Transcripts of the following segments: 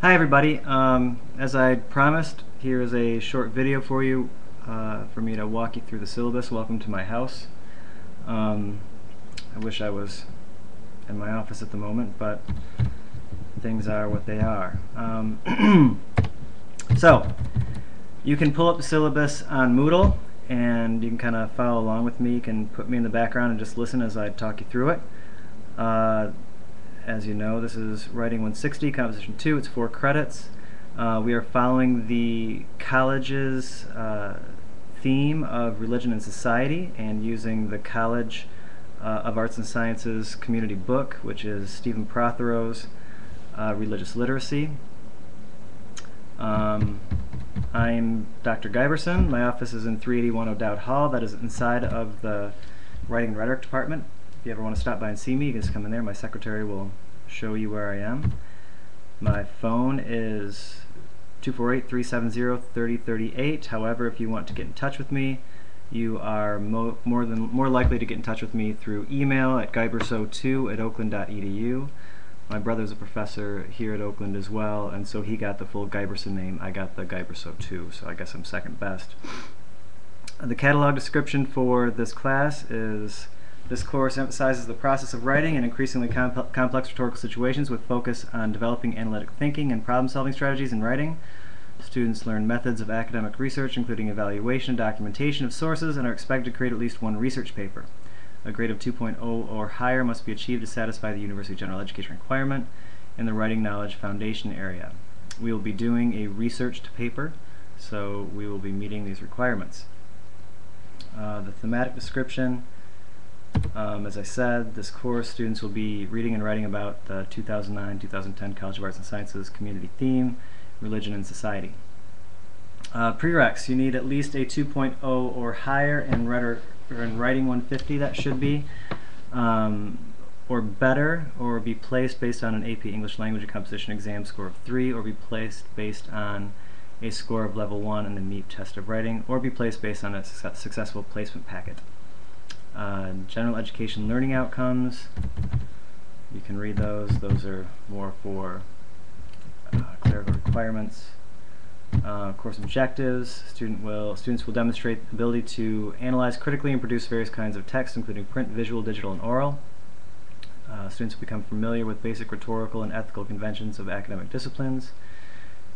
Hi everybody. As I promised, here is a short video for you for me to walk you through the syllabus. Welcome to my house. I wish I was in my office at the moment, but things are what they are. So, you can pull up the syllabus on Moodle and you can kind of follow along with me. You can put me in the background and just listen as I talk you through it. As you know, this is Writing 160, Composition 2. It's 4 credits. We are following the college's theme of religion and society and using the College of Arts and Sciences community book, which is Stephen Prothero's Religious Literacy. I'm Dr. Giberson. My office is in 381 O'Dowd Hall. That is inside of the Writing and Rhetoric department. If you ever want to stop by and see me, you can just come in there. My secretary will show you where I am. My phone is 248-370-3038. However, if you want to get in touch with me, you are more likely to get in touch with me through email at giberso2@oakland.edu. My brother's a professor here at Oakland as well, and so he got the full Giberson name. I got the Giberso2, so I guess I'm second best. The catalog description for this class is: this course emphasizes the process of writing in increasingly complex rhetorical situations with focus on developing analytic thinking and problem-solving strategies in writing. Students learn methods of academic research, including evaluation and documentation of sources, and are expected to create at least one research paper. A grade of 2.0 or higher must be achieved to satisfy the University General Education requirement in the Writing Knowledge Foundation area. We will be doing a researched paper, so we will be meeting these requirements. The thematic description: as I said, this course students will be reading and writing about the 2009-2010 College of Arts and Sciences community theme, religion and society. Prereqs: you need at least a 2.0 or higher in Writing 150, that should be, or better, or be placed based on an AP English Language and Composition exam score of 3, or be placed based on a score of level 1 in the MEP test of writing, or be placed based on a successful placement packet. General education learning outcomes, you can read those. Those are more for clerical requirements. Course objectives: students will demonstrate the ability to analyze critically and produce various kinds of text, including print, visual, digital, and oral. Students will become familiar with basic rhetorical and ethical conventions of academic disciplines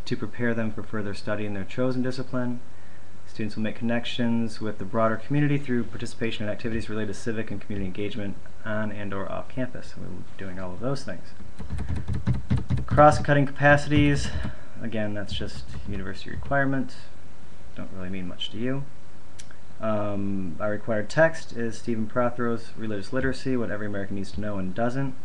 to prepare them for further study in their chosen discipline. Students will make connections with the broader community through participation in activities related to civic and community engagement on and/or off campus. We will be doing all of those things. Cross-cutting capacities: again, that's just university requirement. Don't really mean much to you. Our required text is Stephen Prothero's Religious Literacy, What Every American Needs to Know and Doesn't.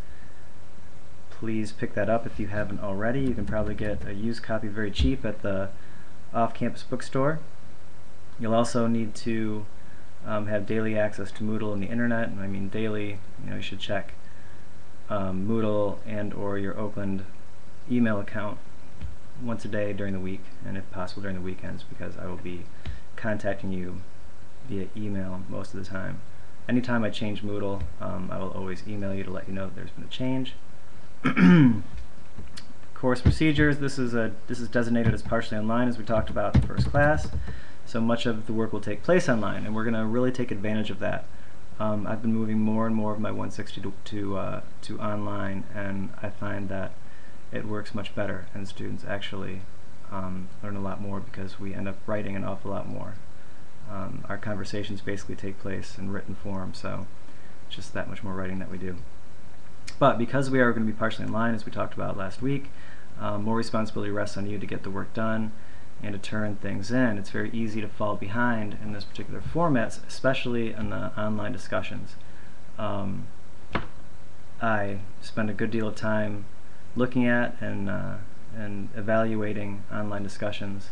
Please pick that up if you haven't already. You can probably get a used copy very cheap at the off-campus bookstore. You'll also need to have daily access to Moodle and the internet, and I mean daily. You should check Moodle and or your Oakland email account once a day during the week, and if possible during the weekends, because I will be contacting you via email most of the time. Anytime I change Moodle, I will always email you to let you know that there's been a change. Course procedures: this is designated as partially online, as we talked about in the first class. So much of the work will take place online, and we're going to really take advantage of that. I've been moving more and more of my 160 to online, and I find that it works much better, and students actually learn a lot more because we end up writing an awful lot more. Our conversations basically take place in written form, so it's just that much more writing that we do. But because we are going to be partially online, as we talked about last week, more responsibility rests on you to get the work done and to turn things in. It's very easy to fall behind in this particular format, especially in the online discussions. I spend a good deal of time looking at and evaluating online discussions,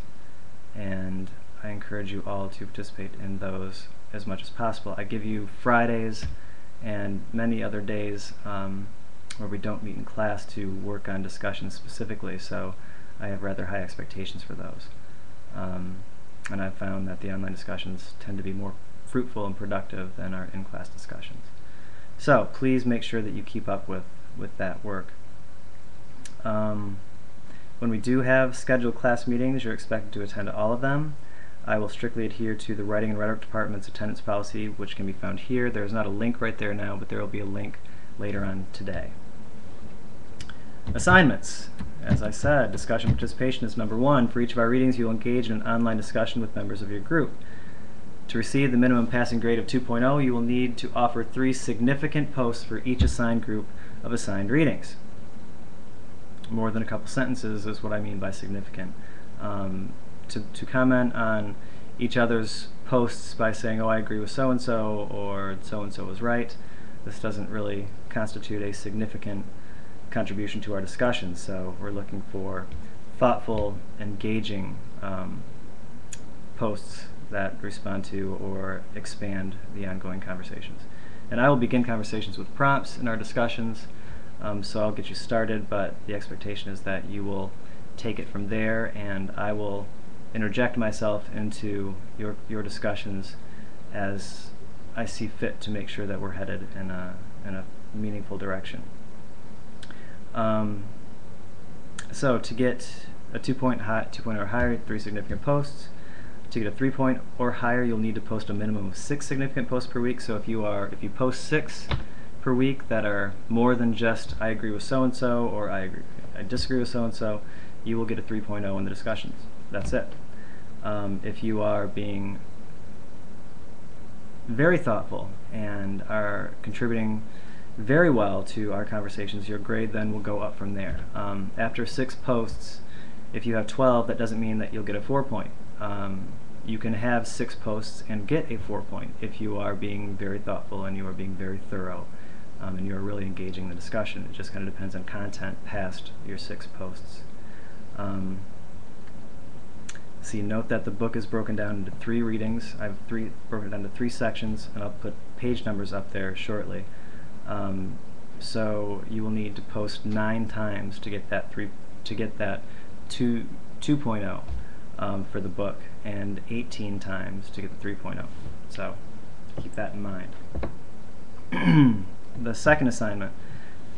and I encourage you all to participate in those as much as possible. I give you Fridays and many other days where we don't meet in class to work on discussions specifically, so I have rather high expectations for those. And I've found that the online discussions tend to be more fruitful and productive than our in-class discussions. So please make sure that you keep up with that work. When we do have scheduled class meetings, you're expected to attend all of them. I will strictly adhere to the Writing and Rhetoric Department's attendance policy, which can be found here. There's not a link right there now, but there will be a link later on today. Assignments. As I said, discussion participation is number 1. For each of our readings, you'll engage in an online discussion with members of your group. To receive the minimum passing grade of 2.0, you will need to offer 3 significant posts for each assigned group of assigned readings. More than a couple sentences is what I mean by significant. To comment on each other's posts by saying, oh, I agree with so-and-so, or so-and-so was right, this doesn't really constitute a significant contribution to our discussion. So we're looking for thoughtful, engaging posts that respond to or expand the ongoing conversations. And I will begin conversations with prompts in our discussions, so I'll get you started, but the expectation is that you will take it from there, and I will interject myself into your discussions as I see fit to make sure that we're headed in a meaningful direction. So to get a 2.0 or higher, 3 significant posts. To get a 3 or higher, you'll need to post a minimum of 6 significant posts per week. So if you post 6 per week that are more than just I agree with so-and-so or I disagree with so-and-so, you will get a 3.0 in the discussions. That's it. If you are being very thoughtful and are contributing very well to our conversations, your grade then will go up from there. After 6 posts, if you have 12, that doesn't mean that you'll get a 4 point. You can have 6 posts and get a 4 point if you are being very thoughtful and you are being very thorough and you are really engaging the discussion. It just kind of depends on content past your 6 posts. See, note that the book is broken down into 3 readings. I've broken it down into 3 sections, and I'll put page numbers up there shortly. So you will need to post 9 times to get that 2.0 for the book, and 18 times to get the 3.0. So keep that in mind. The second assignment.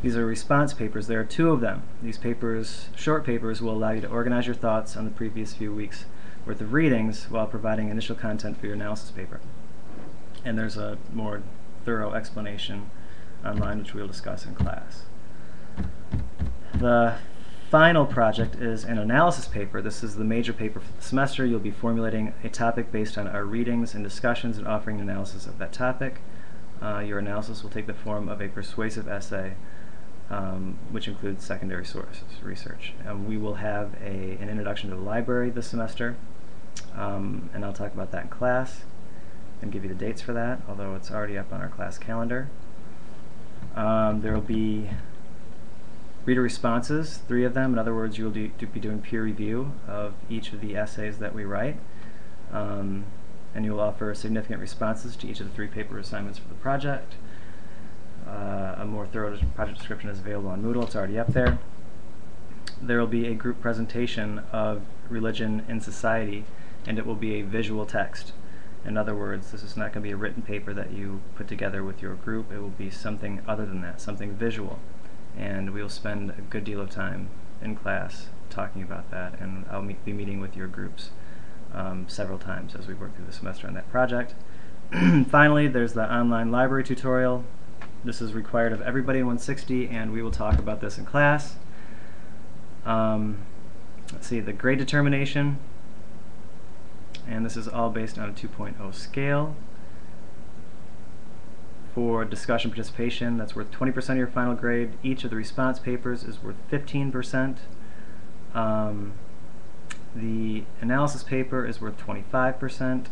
These are response papers. There are 2 of them. These papers, short papers, will allow you to organize your thoughts on the previous few weeks' worth of readings while providing initial content for your analysis paper. And there's a more thorough explanation online, which we'll discuss in class. The final project is an analysis paper. This is the major paper for the semester. You'll be formulating a topic based on our readings and discussions and offering an analysis of that topic. Your analysis will take the form of a persuasive essay, which includes secondary sources, research. We will have an introduction to the library this semester, and I'll talk about that in class and give you the dates for that, although it's already up on our class calendar. There will be reader responses, 3 of them. In other words, you'll be doing peer review of each of the essays that we write, and you'll offer significant responses to each of the 3 paper assignments for the project. A more thorough project description is available on Moodle. It's already up there. There will be a group presentation of religion in society, and it will be a visual text. In other words, this is not going to be a written paper that you put together with your group. It will be something other than that, something visual. And we will spend a good deal of time in class talking about that, and I'll be meeting with your groups several times as we work through the semester on that project. Finally, there's the online library tutorial. This is required of everybody in 160, and we will talk about this in class. Let's see, the grade determination, and this is all based on a 2.0 scale. For discussion participation, that's worth 20% of your final grade. Each of the response papers is worth 15%. The analysis paper is worth 25%.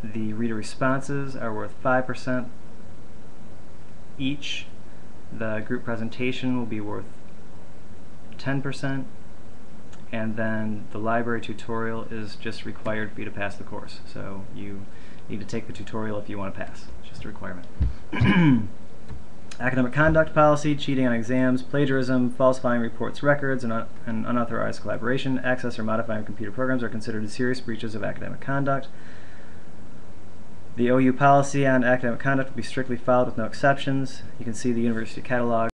The reader responses are worth 5% each. The group presentation will be worth 10%. And then the library tutorial is just required for you to pass the course. So you need to take the tutorial if you want to pass. It's just a requirement. Academic conduct policy, cheating on exams, plagiarism, falsifying reports, records, and unauthorized collaboration, access or modifying computer programs are considered serious breaches of academic conduct. The OU policy on academic conduct will be strictly followed with no exceptions. You can see the university catalog